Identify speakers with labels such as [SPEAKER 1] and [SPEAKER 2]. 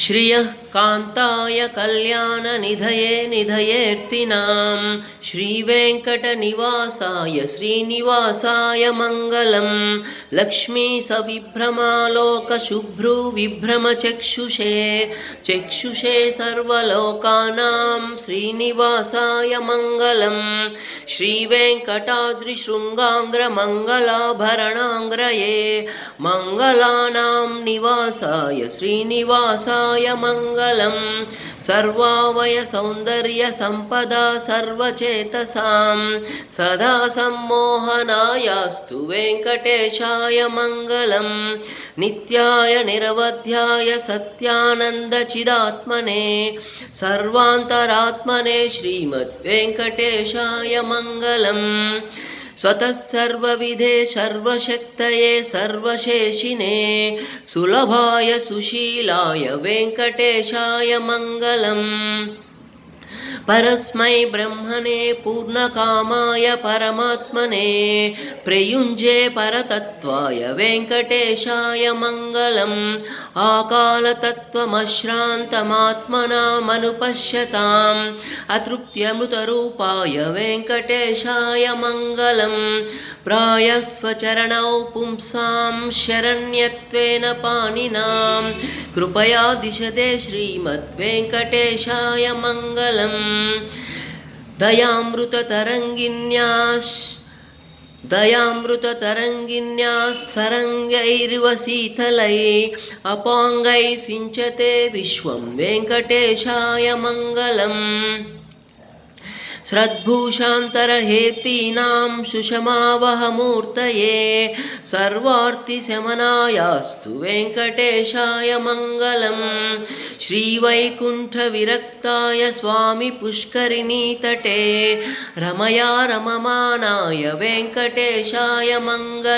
[SPEAKER 1] श्रियः कान्ताय कल्याणनिधये निधयेऽर्थिनां श्रीवेङ्कटनिवासाय श्रीनिवासाय मङ्गलं लक्ष्मीसविभ्रमालोकशुभ्रुविभ्रमचक्षुषे चक्षुषे सर्वलोकानां श्रीनिवासाय मङ्गलं श्रीवेङ्कटाद्रिशृङ्गाङ्ग्रमङ्गलाभरणाङ्ग्रये मङ्गलानां निवासाय श्रीनिवासाय मङ्गलं सर्वावयसौन्दर्यसम्पदा सर्वचेतसां सदा सम्मोहनायास्तु वेङ्कटेशाय मङ्गलं नित्याय निरवध्याय सत्यानन्दचिदात्मने सर्वान्तरात्मने श्रीमद्वेङ्कटेशाय मङ्गलम् स्वतः सर्वविधे सर्वशक्तये सर्वशेषिने सुलभाय सुशीलाय वेङ्कटेशाय मङ्गलम् परस्मै ब्रह्मणे पूर्णकामाय परमात्मने प्रयुञ्जे परतत्त्वाय वेङ्कटेशाय मङ्गलम् आकालतत्त्वमश्रान्तमात्मनामनुपश्यताम् अतृप्यमृतरूपाय वेङ्कटेशाय मङ्गलम् प्रायस्वचरणौ पुंसां शरण्यत्वेन पाणिनां कृपया दिशते श्रीमद्वेङ्कटेशाय मङ्गलम् दयामृततरङ्गिन्यास्तरङ्गैरिव शीतलैः अपाङ्गैः सिञ्चते विश्वं वेङ्कटेशाय मङ्गलम् श्रद्भूषान्तरहेतीनां सुषमावहमूर्तये सर्वार्तिशमनायास्तु वेङ्कटेशाय मङ्गलं श्रीवैकुण्ठविरक्ताय स्वामी पुष्करिणीतटे रमया रममानाय वेङ्कटेशाय मङ्गलम्।